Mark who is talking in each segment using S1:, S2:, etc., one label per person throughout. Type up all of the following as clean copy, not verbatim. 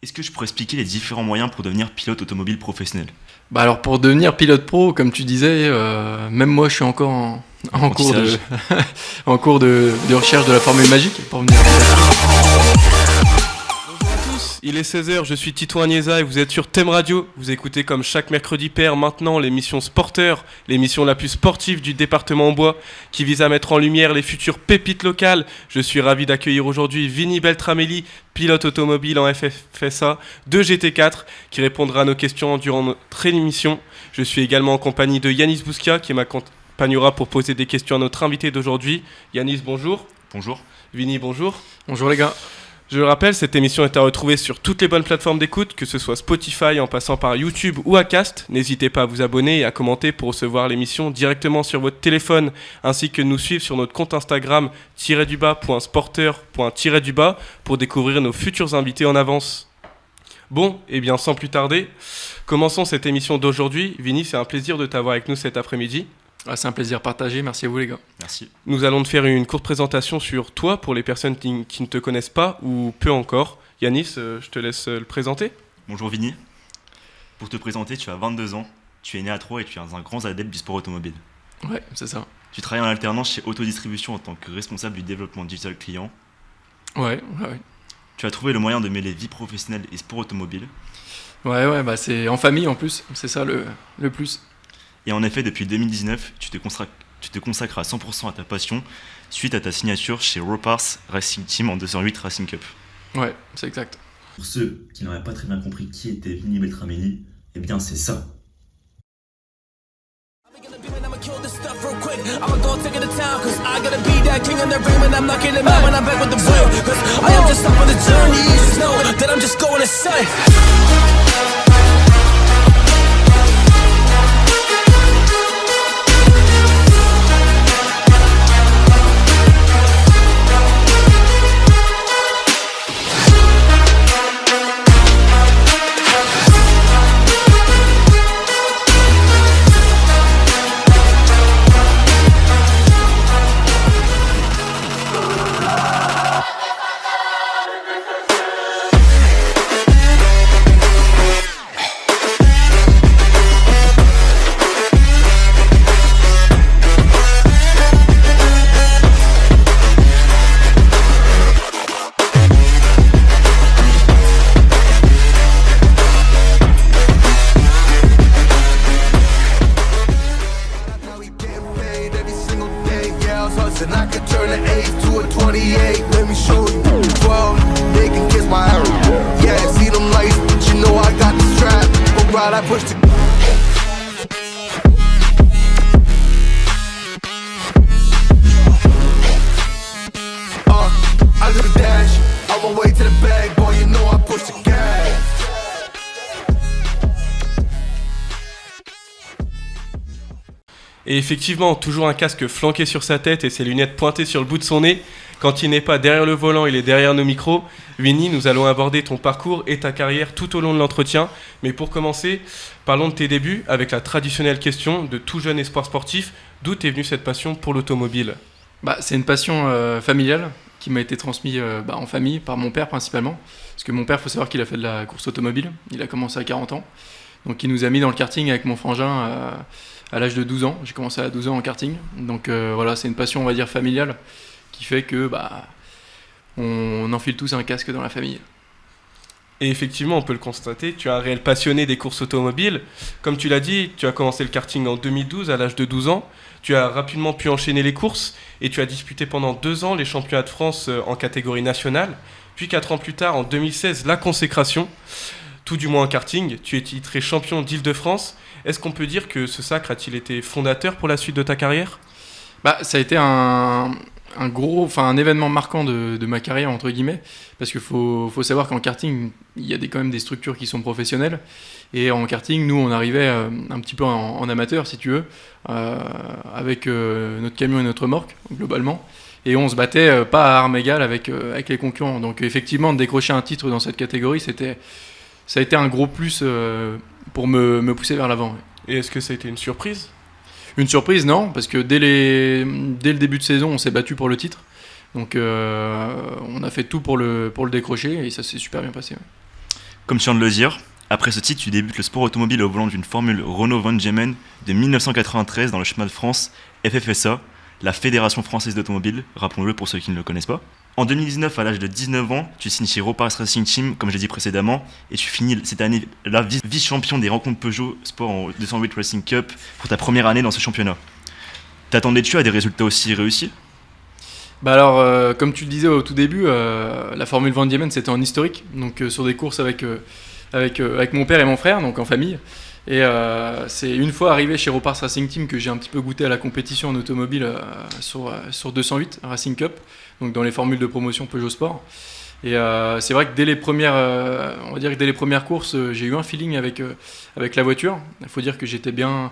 S1: Est-ce que je pourrais expliquer les différents moyens pour devenir pilote automobile professionnel?
S2: Bah alors pour devenir pilote pro, comme tu disais, même moi je suis encore en cours de,
S1: Apprentissage.
S2: en cours de recherche de la formule magique pour venir.
S3: Bonjour à tous, il est 16h, je suis Tito Agnesa et vous êtes sur Thème Radio. Vous écoutez comme chaque mercredi pair maintenant l'émission Sporteur, l'émission la plus sportive du département Ambois, qui vise à mettre en lumière les futures pépites locales. Je suis ravi d'accueillir aujourd'hui Vinny Beltramelli, pilote automobile en FFSA de GT4, qui répondra à nos questions durant notre émission. Je suis également en compagnie de Yanis Bouskia, qui m'accompagnera pour poser des questions à notre invité d'aujourd'hui. Yanis, bonjour.
S1: Bonjour.
S3: Vinny, bonjour.
S2: Bonjour les gars.
S3: Je le rappelle, cette émission est à retrouver sur toutes les bonnes plateformes d'écoute, que ce soit Spotify en passant par YouTube ou Acast. N'hésitez pas à vous abonner et à commenter pour recevoir l'émission directement sur votre téléphone, ainsi que nous suivre sur notre compte Instagram _sporteur.- pour découvrir nos futurs invités en avance. Bon, et bien sans plus tarder, commençons cette émission d'aujourd'hui. Vinny, c'est un plaisir de t'avoir avec nous cet après-midi.
S2: C'est un plaisir partagé, merci à vous les gars.
S1: Merci.
S3: Nous allons te faire une courte présentation sur toi pour les personnes qui ne te connaissent pas ou peu encore. Yanis, je te laisse le présenter.
S1: Bonjour Vinny. Pour te présenter, tu as 22 ans, tu es né à Troyes et tu es un grand adepte du sport automobile.
S2: Ouais, c'est ça.
S1: Tu travailles en alternance chez Autodistribution en tant que responsable du développement digital client.
S2: Ouais.
S1: Tu as trouvé le moyen de mêler vie professionnelle et sport automobile.
S2: Ouais, bah c'est en famille en plus, c'est ça le plus.
S1: Et en effet, depuis 2019, tu te consacres à 100% à ta passion suite à ta signature chez Ropars Racing Team en 208 Racing Cup.
S2: Ouais, c'est exact.
S4: Pour ceux qui n'auraient pas très bien compris qui était Vinny Beltramelli, eh bien c'est ça.
S5: I'ma kill this stuff real quick. I'ma go take it to town, cause I gotta be that king in the ring when I'm knocking it out when I'm back with the wheel. Cause I am just up on the journey. Just know that I'm just going insane.
S6: And I could turn an 8 to a 28. Let me show you. 12, they can kiss my arrow. Yeah, see them lights, but you know I got the strap. But right, I push the. I do the dash. On my way to the bag, boy, you know I push the gas.
S3: Et effectivement, toujours un casque flanqué sur sa tête et ses lunettes pointées sur le bout de son nez. Quand il n'est pas derrière le volant, il est derrière nos micros. Vinny, nous allons aborder ton parcours et ta carrière tout au long de l'entretien. Mais pour commencer, parlons de tes débuts avec la traditionnelle question de tout jeune espoir sportif. D'où t'es venue cette passion pour l'automobile?
S2: Bah, c'est une passion familiale qui m'a été transmise en famille par mon père principalement. Parce que mon père, il faut savoir qu'il a fait de la course automobile. Il a commencé à 40 ans. Donc il nous a mis dans le karting avec mon frangin à l'âge de 12 ans. J'ai commencé à 12 ans en karting. Donc voilà, c'est une passion, on va dire, familiale qui fait que on enfile tous un casque dans la famille.
S3: Et effectivement, on peut le constater, tu es un réel passionné des courses automobiles. Comme tu l'as dit, tu as commencé le karting en 2012 à l'âge de 12 ans. Tu as rapidement pu enchaîner les courses et tu as disputé pendant 2 ans les championnats de France en catégorie nationale. Puis 4 ans plus tard, en 2016, la consécration, tout du moins en karting. Tu es titré champion d'Île-de-France. Est-ce qu'on peut dire que ce sacre a-t-il été fondateur pour la suite de ta carrière ?
S2: Ça a été un événement marquant de ma carrière, entre guillemets, parce qu'il faut savoir qu'en karting, il y a quand même des structures qui sont professionnelles, et en karting, nous, on arrivait un petit peu en amateur, si tu veux, avec notre camion et notre remorque, globalement, et on se battait pas à armes égales avec les concurrents. Donc effectivement, de décrocher un titre dans cette catégorie, ça a été un gros plus pour me pousser vers l'avant.
S3: Et est-ce que ça a été une surprise ?
S2: Une surprise, non, parce que dès le début de saison, on s'est battu pour le titre. Donc on a fait tout pour le décrocher et ça s'est super bien passé. Ouais.
S1: Comme tu viens de le dire, après ce titre, tu débutes le sport automobile au volant d'une Formule Renault Van Gemen de 1993 dans le chemin de France FFSA, la Fédération Française d'Automobile, rappelons-le pour ceux qui ne le connaissent pas. En 2019, à l'âge de 19 ans, tu signes chez Ropars Racing Team, comme je l'ai dit précédemment, et tu finis cette année là vice-champion des rencontres Peugeot Sport en 208 Racing Cup pour ta première année dans ce championnat. T'attendais-tu à des résultats aussi réussis ?
S2: Bah alors, comme tu le disais au tout début, la Formule Van Diemen c'était en historique, donc sur des courses avec mon père et mon frère, donc en famille. Et c'est une fois arrivé chez Ropars Racing Team que j'ai un petit peu goûté à la compétition en automobile sur 208 Racing Cup, donc dans les formules de promotion Peugeot Sport. Et c'est vrai que dès les premières courses, j'ai eu un feeling avec la voiture. Il faut dire que j'étais bien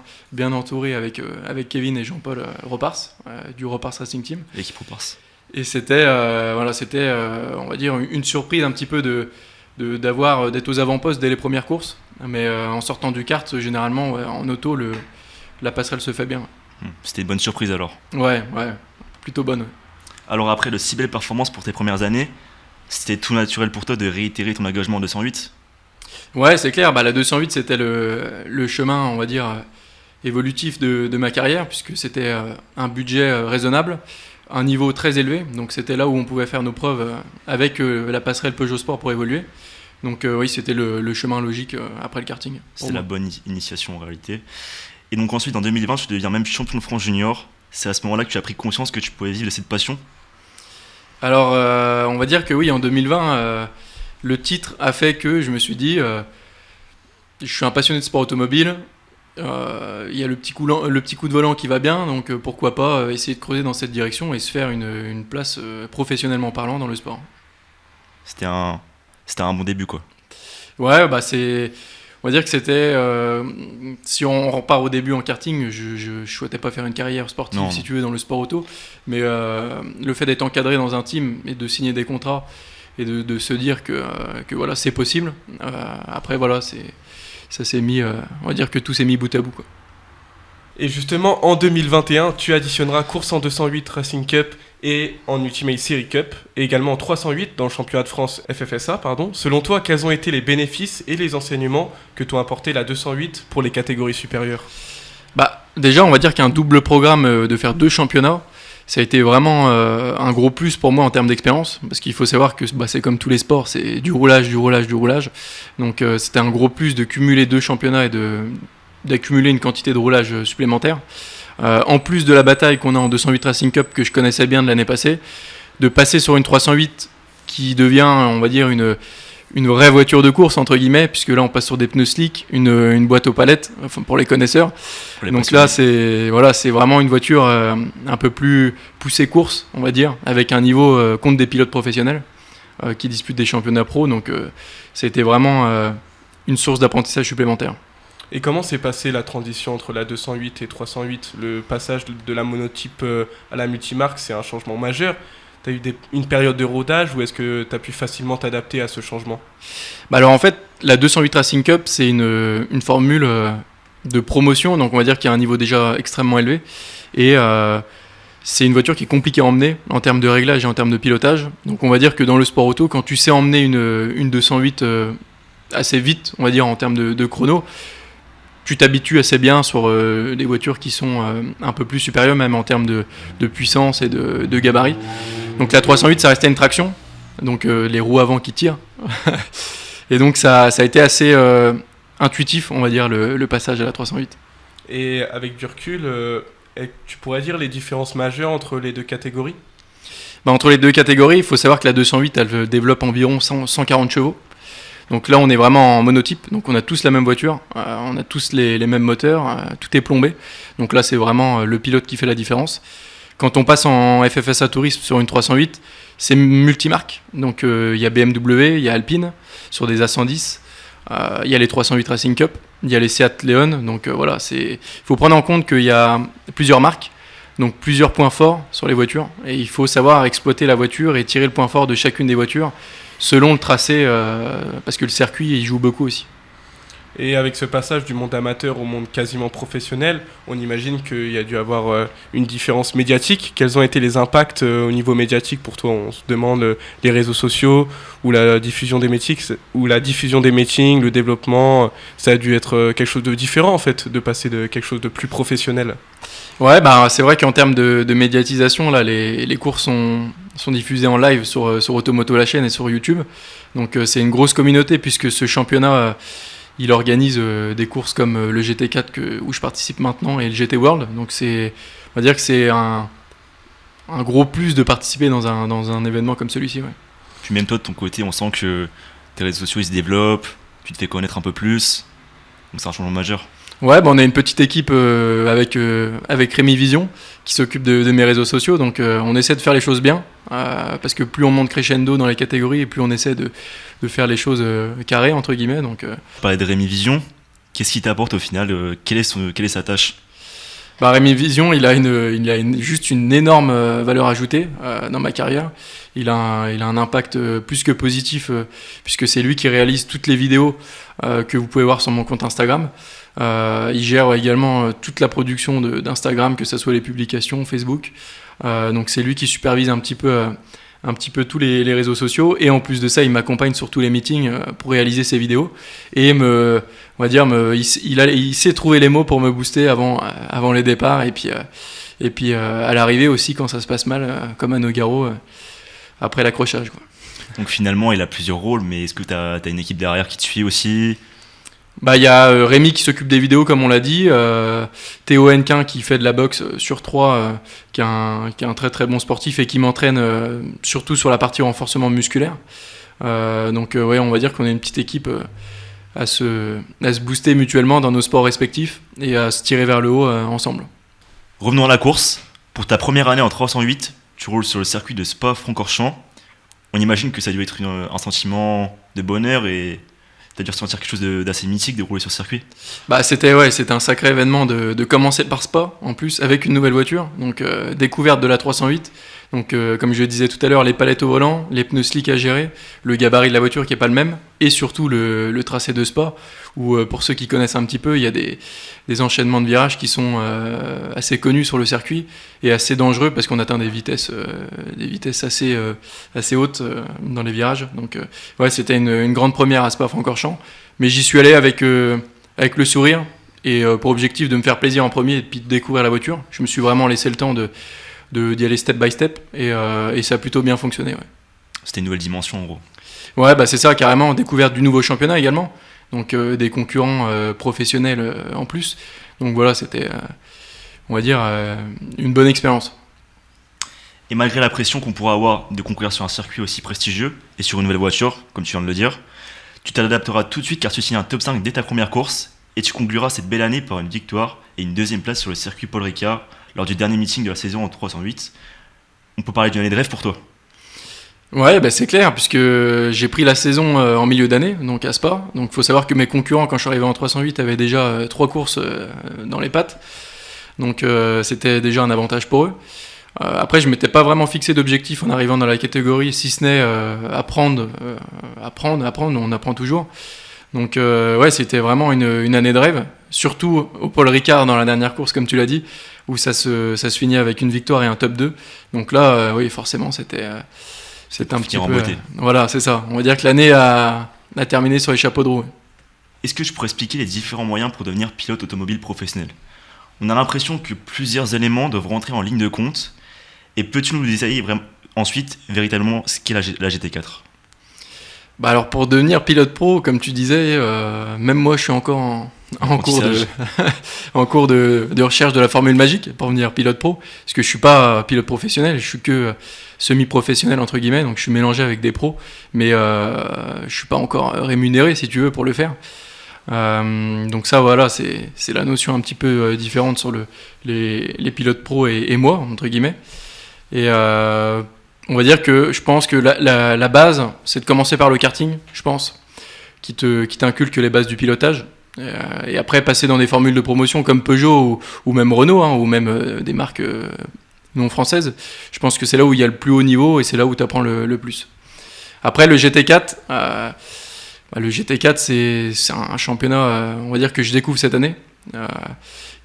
S2: entouré avec Kevin et Jean-Paul Ropars, du Ropars Racing Team.
S1: L'équipe Ropars.
S2: Et c'était on va dire une surprise un petit peu d'être aux avant-postes dès les premières courses. Mais en sortant du kart, généralement, en auto, la passerelle se fait bien.
S1: C'était une bonne surprise alors.
S2: Ouais, plutôt bonne. Ouais.
S1: Alors après de si belles performances pour tes premières années, c'était tout naturel pour toi de réitérer ton engagement en 208 ?
S2: Ouais, c'est clair. Bah, la 208, c'était le chemin, on va dire, évolutif de ma carrière, puisque c'était un budget raisonnable, un niveau très élevé. Donc c'était là où on pouvait faire nos preuves avec la passerelle Peugeot Sport pour évoluer. Donc oui, c'était le chemin logique après le karting.
S1: C'était la bonne initiation en réalité. Et donc ensuite, en 2020, tu deviens même champion de France junior. C'est à ce moment-là que tu as pris conscience que tu pouvais vivre de cette passion ?
S2: Alors, on va dire que oui, en 2020, le titre a fait que je me suis dit, je suis un passionné de sport automobile, il y a le petit coup de volant qui va bien, donc pourquoi pas essayer de creuser dans cette direction et se faire une place professionnellement parlant dans le sport.
S1: C'était un bon début, quoi.
S2: Ouais, bah on va dire que c'était, si on repart au début en karting, je souhaitais pas faire une carrière sportive, si tu veux, dans le sport auto, mais le fait d'être encadré dans un team et de signer des contrats et de se dire que voilà, c'est possible, après voilà, ça s'est mis, on va dire que tout s'est mis bout à bout, quoi.
S3: Et justement, en 2021, tu additionneras course en 208 Racing Cup et en Ultimate Series Cup, et également en 308 dans le championnat de France FFSA. Selon toi, quels ont été les bénéfices et les enseignements que t'ont apporté la 208 pour les catégories supérieures ?
S2: Bah, déjà, on va dire qu'un double programme de faire 2 championnats, ça a été vraiment un gros plus pour moi en termes d'expérience, parce qu'il faut savoir que c'est comme tous les sports, c'est du roulage. Donc c'était un gros plus de cumuler 2 championnats et d'accumuler une quantité de roulage supplémentaire. En plus de la bataille qu'on a en 208 Racing Cup que je connaissais bien de l'année passée, de passer sur une 308 qui devient, on va dire, une vraie voiture de course entre guillemets, puisque là on passe sur des pneus slick, une boîte aux palettes, enfin, pour les connaisseurs. Donc là c'est vraiment une voiture un peu plus poussée course, on va dire, avec un niveau contre des pilotes professionnels qui disputent des championnats pro. Donc ça a été vraiment une source d'apprentissage supplémentaire.
S3: Et comment s'est passée la transition entre la 208 et 308 ? Le passage de la monotype à la multimarque, c'est un changement majeur. Tu as eu une période de rodage ou est-ce que tu as pu facilement t'adapter à ce changement ?
S2: Bah alors en fait, la 208 Racing Cup, c'est une formule de promotion, donc on va dire qu'il y a un niveau déjà extrêmement élevé. Et c'est une voiture qui est compliquée à emmener en termes de réglage et en termes de pilotage. Donc on va dire que dans le sport auto, quand tu sais emmener une 208 assez vite, on va dire en termes de chrono, tu t'habitues assez bien sur des voitures qui sont un peu plus supérieures, même en termes de puissance et de gabarit. Donc la 308, ça restait une traction, donc les roues avant qui tirent. Et donc ça a été assez intuitif, on va dire, le passage à la 308.
S3: Et avec du recul, tu pourrais dire les différences majeures entre les deux catégories ?
S2: Entre les deux catégories, il faut savoir que la 208, elle développe environ 140 chevaux. Donc là, on est vraiment en monotype, donc on a tous la même voiture, on a tous les mêmes moteurs, tout est plombé. Donc là, c'est vraiment le pilote qui fait la différence. Quand on passe en FFSA Tourisme sur une 308, c'est multimarque. Donc il y a BMW, il y a Alpine sur des A110, il y a les 308 Racing Cup, il y a les Seat Leon. Donc voilà, il faut prendre en compte qu'il y a plusieurs marques, donc plusieurs points forts sur les voitures. Et il faut savoir exploiter la voiture et tirer le point fort de chacune des voitures selon le tracé, parce que le circuit, il joue beaucoup aussi.
S3: Et avec ce passage du monde amateur au monde quasiment professionnel, on imagine qu'il y a dû avoir une différence médiatique. Quels ont été les impacts au niveau médiatique pour toi? On se demande les réseaux sociaux ou la diffusion des meetings, le développement. Ça a dû être quelque chose de différent en fait, de passer de quelque chose de plus professionnel.
S2: Ouais, bah, c'est vrai qu'en termes de médiatisation, là, les courses sont diffusées en live sur Automoto la chaîne et sur YouTube. Donc c'est une grosse communauté puisque ce championnat... il organise des courses comme le GT4 où je participe maintenant et le GT World. Donc on va dire que c'est un gros plus de participer dans un événement comme celui-ci. Ouais.
S1: Puis même toi de ton côté, on sent que tes réseaux sociaux ils se développent, tu te fais connaître un peu plus. Donc c'est un changement majeur.
S2: Ouais, bah on a une petite équipe avec Rémi Vision qui s'occupe de mes réseaux sociaux. Donc on essaie de faire les choses bien parce que plus on monte crescendo dans les catégories et plus on essaie de faire les choses carrées entre guillemets. Donc,
S1: Tu parlais de Rémi Vision, qu'est-ce qu'il t'apporte au final quelle est sa tâche?
S2: Bah, Rémi Vision, il a juste une énorme valeur ajoutée dans ma carrière. Il a un impact plus que positif puisque c'est lui qui réalise toutes les vidéos que vous pouvez voir sur mon compte Instagram. Il gère également toute la production d'Instagram, que ce soit les publications, Facebook. Donc c'est lui qui supervise un petit peu tous les réseaux sociaux. Et en plus de ça, il m'accompagne sur tous les meetings pour réaliser ces vidéos. Et il sait trouver les mots pour me booster avant les départs. Et puis à l'arrivée aussi, quand ça se passe mal, comme à Nogaro, après l'accrochage, quoi.
S1: Donc finalement, il a plusieurs rôles, mais est-ce que tu as une équipe derrière qui te suit aussi?
S2: Bah, il y a Rémi qui s'occupe des vidéos comme on l'a dit, Théo Henquin qui fait de la boxe sur 3, qui est un très très bon sportif et qui m'entraîne surtout sur la partie renforcement musculaire. Donc ouais, on va dire qu'on est une petite équipe à se booster mutuellement dans nos sports respectifs et à se tirer vers le haut ensemble.
S1: Revenons à la course. Pour ta première année en 308, tu roules sur le circuit de Spa-Francorchamps. On imagine que ça a dû être un sentiment de bonheur et t'as dû ressentir quelque chose d'assez mythique de rouler sur ce circuit.
S2: Bah c'était un sacré événement de commencer par Spa en plus avec une nouvelle voiture, donc découverte de la 308. Donc comme je le disais tout à l'heure, les palettes au volant, les pneus slick à gérer, le gabarit de la voiture qui est pas le même et surtout le tracé de Spa où pour ceux qui connaissent un petit peu, il y a des enchaînements de virages qui sont assez connus sur le circuit et assez dangereux parce qu'on atteint des vitesses assez hautes dans les virages. Donc ouais, c'était une grande première à Spa-Francorchamps, mais j'y suis allé avec le sourire et pour objectif de me faire plaisir en premier et puis de découvrir la voiture. Je me suis vraiment laissé le temps d'y aller step by step et ça a plutôt bien fonctionné. Ouais.
S1: C'était une nouvelle dimension en gros.
S2: Ouais, bah c'est ça, carrément, découverte du nouveau championnat également, donc des concurrents professionnels en plus. Donc voilà, c'était, on va dire, une bonne expérience.
S1: Et malgré la pression qu'on pourra avoir de concourir sur un circuit aussi prestigieux et sur une nouvelle voiture, comme tu viens de le dire, tu t'adapteras tout de suite car tu signes un top 5 dès ta première course et tu concluras cette belle année par une victoire et une deuxième place sur le circuit Paul Ricard lors du dernier meeting de la saison en 308. On peut parler d'une année de rêve pour toi.
S2: Ouais, bah c'est clair, puisque j'ai pris la saison en milieu d'année, donc à Spa. Donc il faut savoir que mes concurrents, quand je suis arrivé en 308, avaient déjà 3 courses dans les pattes. Donc c'était déjà un avantage pour eux. Après, je m'étais pas vraiment fixé d'objectif en arrivant dans la catégorie, si ce n'est apprendre, on apprend toujours. Donc ouais, c'était vraiment une année de rêve, surtout au Paul Ricard dans la dernière course, comme tu l'as dit, où ça se finit avec une victoire et un top 2. Donc là, oui, forcément, c'était un petit peu... voilà, c'est ça. On va dire que l'année a terminé sur les chapeaux de roue.
S1: Est-ce que je pourrais expliquer les différents moyens pour devenir pilote automobile professionnel? On a l'impression que plusieurs éléments doivent rentrer en ligne de compte. Et peux-tu nous détailler ensuite véritablement ce qu'est la GT4?
S2: Bah alors pour devenir pilote pro, comme tu disais, même moi je suis encore en cours de recherche de la formule magique pour devenir pilote pro, parce que je suis pas pilote professionnel, je suis que semi-professionnel entre guillemets, donc je suis mélangé avec des pros, mais je suis pas encore rémunéré si tu veux pour le faire. Donc ça voilà, c'est la notion un petit peu différente sur les pilotes pro et moi entre guillemets. Et on va dire que je pense que la base, c'est de commencer par le karting, je pense, qui t'inculque les bases du pilotage. Et après, passer dans des formules de promotion comme Peugeot ou même Renault, ou même des marques non françaises. Je pense que c'est là où il y a le plus haut niveau et c'est là où tu apprends le plus. Après, le GT4, Le GT4, c'est un championnat, on va dire, que je découvre cette année,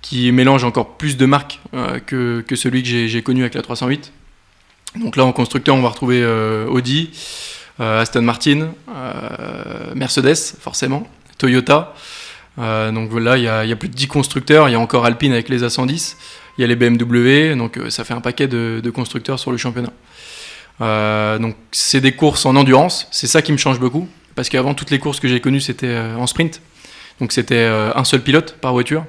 S2: qui mélange encore plus de marques que celui que j'ai connu avec la 308. Donc là, en constructeur, on va retrouver Audi, Aston Martin, Mercedes, forcément, Toyota. Donc là, il y a plus de 10 constructeurs. Il y a encore Alpine avec les A110. Il y a les BMW. Donc ça fait un paquet de constructeurs sur le championnat. Donc c'est des courses en endurance. C'est ça qui me change beaucoup. Parce qu'avant, toutes les courses que j'ai connues, c'était en sprint. Donc c'était un seul pilote par voiture.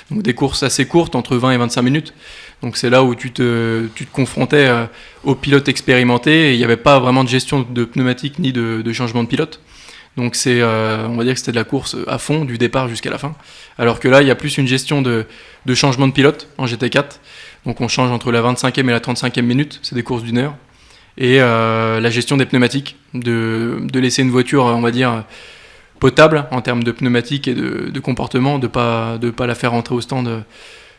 S2: Donc des courses assez courtes, entre 20 et 25 minutes. Donc c'est là où tu te confrontais aux pilotes expérimentés et il n'y avait pas vraiment de gestion de pneumatique ni de changement de pilote. Donc on va dire que c'était de la course à fond, du départ jusqu'à la fin. Alors que là, il y a plus une gestion de changement de pilote en GT4. Donc on change entre la 25e et la 35e minute, c'est des courses d'1 heure. Et la gestion des pneumatiques, de laisser une voiture, on va dire, potable en termes de pneumatique et de comportement, de pas la faire rentrer au stand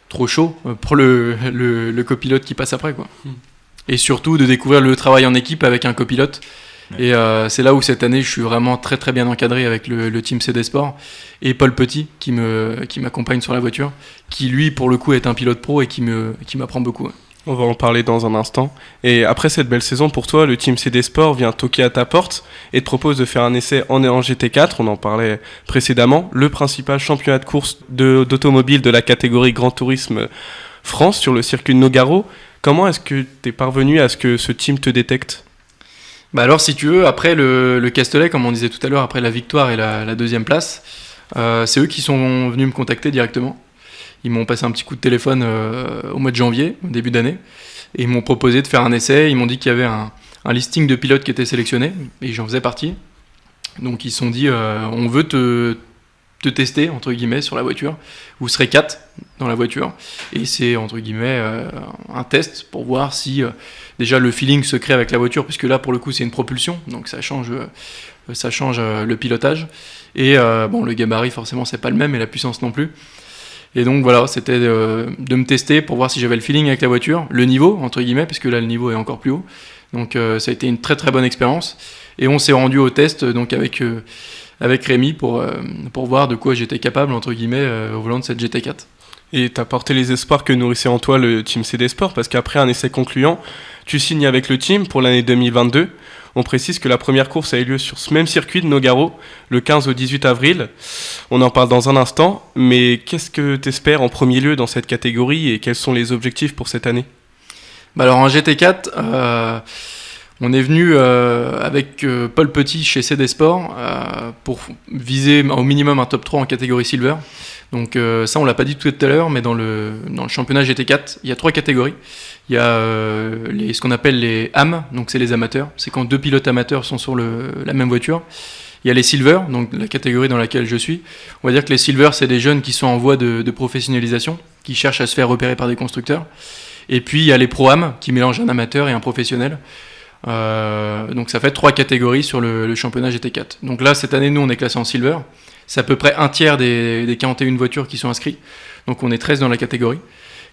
S2: trop chaud pour le copilote qui passe après, quoi. Et surtout de découvrir le travail en équipe avec un copilote. Et c'est là où cette année je suis vraiment très très bien encadré avec le team CD Sport et Paul Petit qui m'accompagne sur la voiture, qui lui pour le coup est un pilote pro et qui m'apprend beaucoup.
S3: On va en parler dans un instant. Et après cette belle saison pour toi, le team CD Sport vient toquer à ta porte et te propose de faire un essai en GT4, on en parlait précédemment, le principal championnat de course d'automobile de la catégorie Grand Tourisme France sur le circuit de Nogaro. Comment est-ce que tu es parvenu à ce que ce team te détecte ?
S2: Alors si tu veux, après le Castellet, comme on disait tout à l'heure, après la victoire et la deuxième place, c'est eux qui sont venus me contacter directement. Ils m'ont passé un petit coup de téléphone au mois de janvier, au début d'année, et ils m'ont proposé de faire un essai. Ils m'ont dit qu'il y avait un listing de pilotes qui était sélectionné, et j'en faisais partie. Donc ils se sont dit, on veut te tester, entre guillemets, sur la voiture. Vous serez 4 dans la voiture, et c'est, entre guillemets, un test pour voir si déjà le feeling se crée avec la voiture, puisque là, pour le coup, c'est une propulsion, donc ça change le pilotage. Et le gabarit, forcément, c'est pas le même, et la puissance non plus. Et donc voilà, c'était de me tester pour voir si j'avais le feeling avec la voiture, le niveau, entre guillemets, puisque là le niveau est encore plus haut. Donc ça a été une très très bonne expérience. Et on s'est rendu au test donc avec Rémi pour voir de quoi j'étais capable, entre guillemets, au volant de cette GT4.
S3: Et t'as porté les espoirs que nourrissait en toi le team CD Sport, parce qu'après un essai concluant, tu signes avec le team pour l'année 2022. On précise que la première course a eu lieu sur ce même circuit de Nogaro, le 15 au 18 avril. On en parle dans un instant, mais qu'est-ce que tu espères en premier lieu dans cette catégorie et quels sont les objectifs pour cette année ?
S2: Alors en GT4, on est venu avec Paul Petit chez CD Sport pour viser au minimum un top 3 en catégorie Silver. Donc ça on l'a pas dit tout à l'heure, mais dans le championnat GT4, il y a 3 catégories. Il y a ce qu'on appelle les AM, donc c'est les amateurs. C'est quand 2 pilotes amateurs sont sur la même voiture. Il y a les Silver, donc la catégorie dans laquelle je suis. On va dire que les Silver, c'est des jeunes qui sont en voie de professionnalisation, qui cherchent à se faire repérer par des constructeurs. Et puis il y a les Pro-Am, qui mélangent un amateur et un professionnel. Donc ça fait 3 catégories sur le championnat GT4. Donc là, cette année, nous, on est classé en Silver. C'est à peu près un tiers des 41 voitures qui sont inscrites. Donc on est 13 dans la catégorie.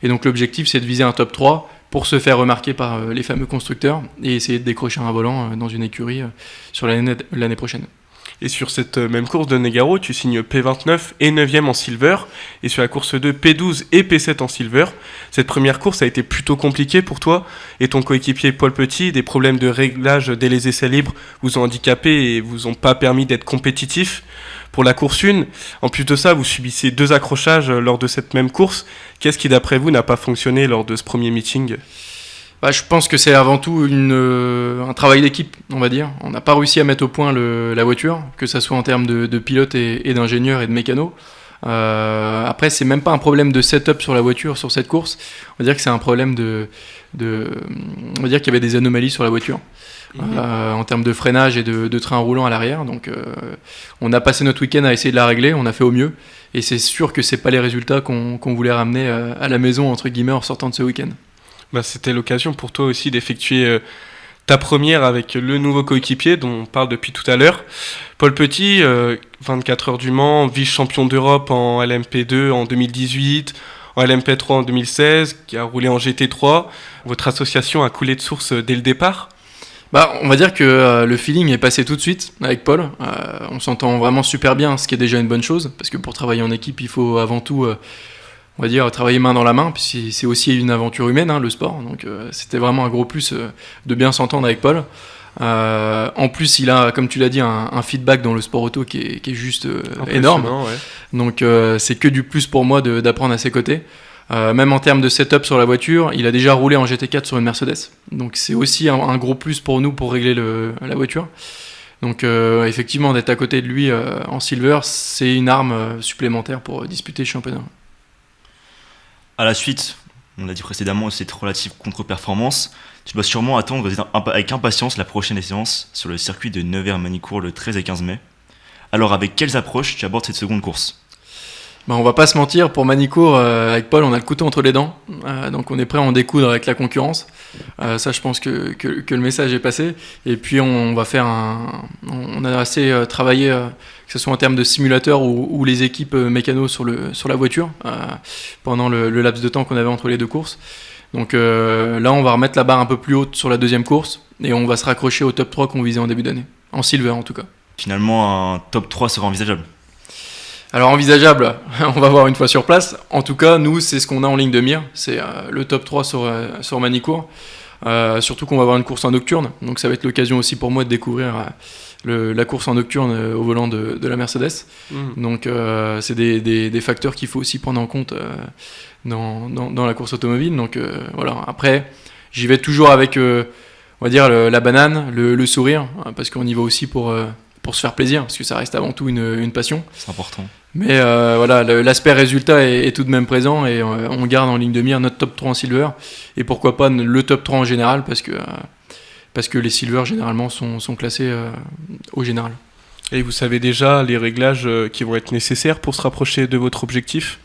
S2: Et donc l'objectif, c'est de viser un top 3 pour se faire remarquer par les fameux constructeurs et essayer de décrocher un volant dans une écurie sur l'année prochaine.
S3: Et sur cette même course de Nogaro, tu signes P29 et 9e en Silver, et sur la course 2, P12 et P7 en Silver. Cette première course a été plutôt compliquée pour toi et ton coéquipier Paul Petit. Des problèmes de réglage dès les essais libres vous ont handicapé et vous ont pas permis d'être compétitif. Pour la course 1, en plus de ça, vous subissez 2 accrochages lors de cette même course. Qu'est-ce qui, d'après vous, n'a pas fonctionné lors de ce premier meeting ?
S2: Je pense que c'est avant tout un travail d'équipe, on va dire. On n'a pas réussi à mettre au point la voiture, que ce soit en termes de pilote et d'ingénieur et de mécano. Après, c'est même pas un problème de setup sur la voiture sur cette course. On va dire que c'est un problème on va dire qu'il y avait des anomalies sur la voiture. En termes de freinage et de train roulant à l'arrière. Donc on a passé notre week-end à essayer de la régler, on a fait au mieux. Et c'est sûr que c'est pas les résultats qu'on voulait ramener à la maison, entre guillemets, en sortant de ce week-end.
S3: C'était l'occasion pour toi aussi d'effectuer ta première avec le nouveau coéquipier dont on parle depuis tout à l'heure. Paul Petit, 24 heures du Mans, vice-champion d'Europe en LMP2 en 2018, en LMP3 en 2016, qui a roulé en GT3. Votre association a coulé de source dès le départ ?
S2: On va dire que le feeling est passé tout de suite avec Paul. On s'entend vraiment super bien, ce qui est déjà une bonne chose, parce que pour travailler en équipe, il faut avant tout, on va dire, travailler main dans la main, puis c'est aussi une aventure humaine, hein, le sport. Donc c'était vraiment un gros plus de bien s'entendre avec Paul. En plus, il a, comme tu l'as dit, un feedback dans le sport auto qui est juste énorme.
S3: Ouais.
S2: Donc c'est que du plus pour moi d'apprendre à ses côtés. Même en termes de setup sur la voiture, il a déjà roulé en GT4 sur une Mercedes. Donc c'est aussi un gros plus pour nous pour régler la voiture. Donc effectivement, d'être à côté de lui en silver, c'est une arme supplémentaire pour disputer le championnat.
S1: À la suite, on l'a dit précédemment, cette relative contre-performance, tu dois sûrement attendre avec impatience la prochaine séance sur le circuit de Nevers-Manicourt le 13 et 15 mai. Alors avec quelles approches tu abordes cette seconde course ?
S2: On va pas se mentir, pour Manicourt, avec Paul, on a le couteau entre les dents, donc on est prêt à en découdre avec la concurrence. Ça, je pense que le message est passé. Et puis on va faire on a assez travaillé, que ce soit en termes de simulateur ou les équipes mécano sur la voiture, pendant le laps de temps qu'on avait entre les deux courses. Donc là, on va remettre la barre un peu plus haute sur la deuxième course, et on va se raccrocher au top 3 qu'on visait en début d'année, en silver en tout cas.
S1: Finalement, un top 3 sera envisageable.
S2: Alors envisageable, on va voir une fois sur place. En tout cas, nous, c'est ce qu'on a en ligne de mire. C'est le top 3 sur Manicourt. Surtout qu'on va avoir une course en nocturne. Donc ça va être l'occasion aussi pour moi de découvrir la course en nocturne au volant de la Mercedes. Donc c'est des facteurs qu'il faut aussi prendre en compte dans la course automobile. Donc voilà. Après, j'y vais toujours avec, on va dire, la banane, le sourire, parce qu'on y va aussi pour se faire plaisir, parce que ça reste avant tout une passion.
S1: C'est important. Mais
S2: voilà, l'aspect résultat est tout de même présent, et on garde en ligne de mire notre top 3 en silver, et pourquoi pas le top 3 en général, parce que les silver généralement sont classés au général.
S3: Et vous savez déjà les réglages qui vont être nécessaires pour se rapprocher de votre objectif ?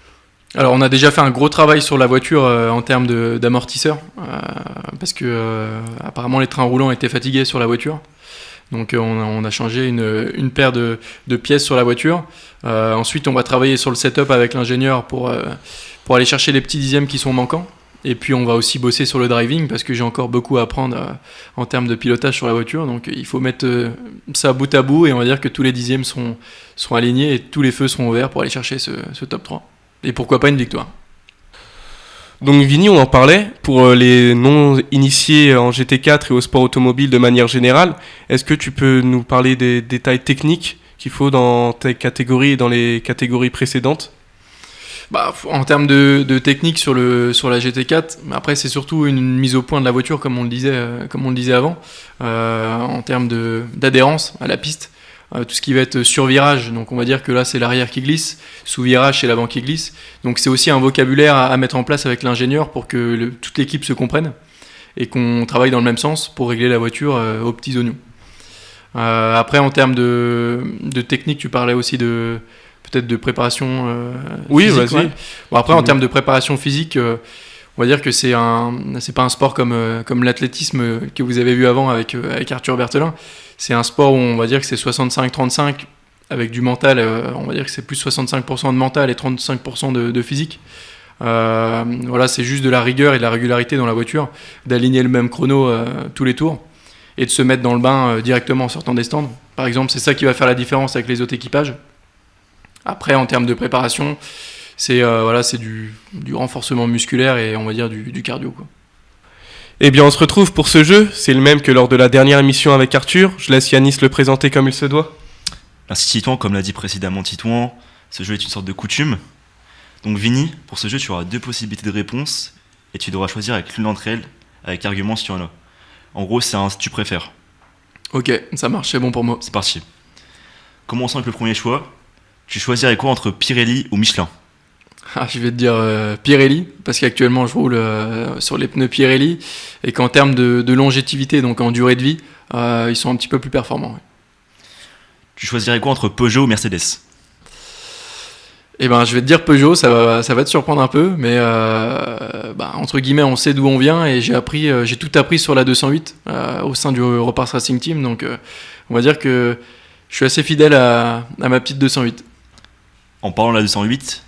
S2: Alors on a déjà fait un gros travail sur la voiture en termes d'amortisseurs, parce que apparemment les trains roulants étaient fatigués sur la voiture. Donc on a changé une paire de pièces sur la voiture. Ensuite, on va travailler sur le setup avec l'ingénieur pour aller chercher les petits dixièmes qui sont manquants. Et puis on va aussi bosser sur le driving, parce que j'ai encore beaucoup à apprendre en termes de pilotage sur la voiture. Donc il faut mettre ça bout à bout, et on va dire que tous les dixièmes sont alignés et tous les feux seront ouverts pour aller chercher ce top 3. Et pourquoi pas une victoire.
S3: Donc Vini, on en parlait, pour les non-initiés en GT4 et au sport automobile de manière générale, est-ce que tu peux nous parler des détails techniques qu'il faut dans tes catégories et dans les catégories précédentes ?
S2: En termes de technique sur la GT4, après c'est surtout une mise au point de la voiture, comme on le disait avant, en termes d'adhérence à la piste. Tout ce qui va être sur virage, donc on va dire que là c'est l'arrière qui glisse, sous virage c'est l'avant qui glisse. Donc c'est aussi un vocabulaire à mettre en place avec l'ingénieur pour que toute l'équipe se comprenne et qu'on travaille dans le même sens pour régler la voiture aux petits oignons. Après, en termes de technique, tu parlais aussi peut-être de préparation
S3: oui,
S2: physique.
S3: Vas-y.
S2: Ouais. Après, en termes de préparation physique, on va dire que c'est pas un sport comme l'athlétisme que vous avez vu avant avec Arthur Berthelin. C'est un sport où on va dire que c'est 65-35 avec du mental. On va dire que c'est plus 65% de mental et 35% de physique. Voilà, c'est juste de la rigueur et de la régularité dans la voiture, d'aligner le même chrono tous les tours et de se mettre dans le bain directement en sortant des stands. Par exemple, c'est ça qui va faire la différence avec les autres équipages. Après, en termes de préparation, c'est du renforcement musculaire et on va dire du cardio, quoi.
S3: Eh bien, on se retrouve pour ce jeu. C'est le même que lors de la dernière émission avec Arthur. Je laisse Yanis le présenter comme il se doit.
S1: Merci Titouan, comme l'a dit précédemment Titouan, ce jeu est une sorte de coutume. Donc Vini, pour ce jeu, tu auras 2 possibilités de réponse et tu devras choisir avec l'une d'entre elles, avec argument si tu en as. En gros, c'est un si tu préfères.
S2: Ok, ça marche, c'est bon pour moi.
S1: C'est parti. Commençons avec le premier choix. Tu choisirais quoi entre Pirelli ou Michelin ?
S2: Je vais te dire Pirelli, parce qu'actuellement je roule sur les pneus Pirelli et qu'en termes de longévité, donc en durée de vie, ils sont un petit peu plus performants. Ouais.
S1: Tu choisirais quoi entre Peugeot ou Mercedes ?
S2: Je vais te dire Peugeot, ça va te surprendre un peu, mais entre guillemets on sait d'où on vient et j'ai tout appris sur la 208 au sein du Repars Racing Team, donc on va dire que je suis assez fidèle à ma petite 208.
S1: En parlant de la 208,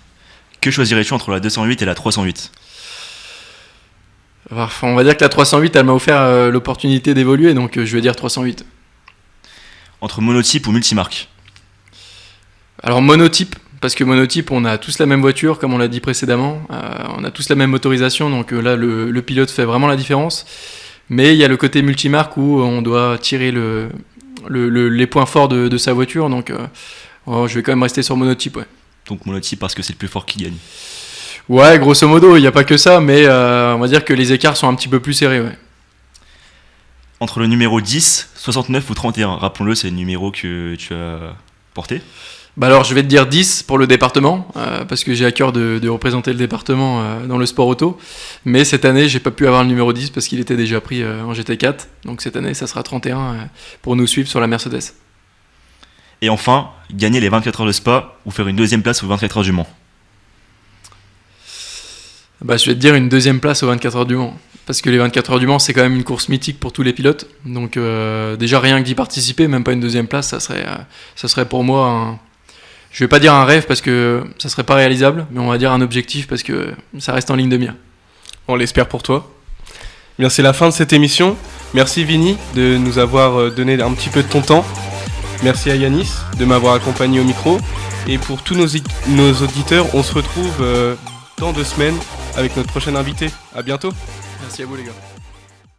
S1: que choisirais-tu entre la 208 et la 308 ?
S2: Enfin, on va dire que la 308, elle m'a offert l'opportunité d'évoluer, donc je vais dire 308.
S1: Entre monotype ou multimarque?
S2: Alors monotype, parce que monotype, on a tous la même voiture, comme on l'a dit précédemment, on a tous la même motorisation, donc là le pilote fait vraiment la différence. Mais il y a le côté multimarque où on doit tirer les points forts de sa voiture, donc je vais quand même rester sur monotype, ouais.
S1: Donc monotype parce que c'est le plus fort qui gagne.
S2: Ouais, grosso modo, il n'y a pas que ça, mais on va dire que les écarts sont un petit peu plus serrés, ouais.
S1: Entre le numéro 10, 69 ou 31, rappelons-le, c'est le numéro que tu as porté.
S2: Bah alors je vais te dire 10 pour le département, parce que j'ai à cœur de représenter le département dans le sport auto. Mais cette année, j'ai pas pu avoir le numéro 10 parce qu'il était déjà pris en GT4. Donc cette année, ça sera 31 pour nous suivre sur la Mercedes.
S1: Et enfin, gagner les 24 heures de Spa ou faire une deuxième place aux 24 heures du Mans.
S2: Bah, je vais te dire une deuxième place aux 24 heures du Mans. Parce que les 24 heures du Mans, c'est quand même une course mythique pour tous les pilotes. Donc déjà rien que d'y participer, même pas une deuxième place, ça serait pour moi je vais pas dire un rêve parce que ça serait pas réalisable, mais on va dire un objectif parce que ça reste en ligne de mire.
S3: On l'espère pour toi. Bien, c'est la fin de cette émission. Merci Vini de nous avoir donné un petit peu de ton temps. Merci à Yanis de m'avoir accompagné au micro. Et pour tous nos auditeurs, on se retrouve dans 2 semaines avec notre prochain invité. À bientôt.
S2: Merci à vous les gars.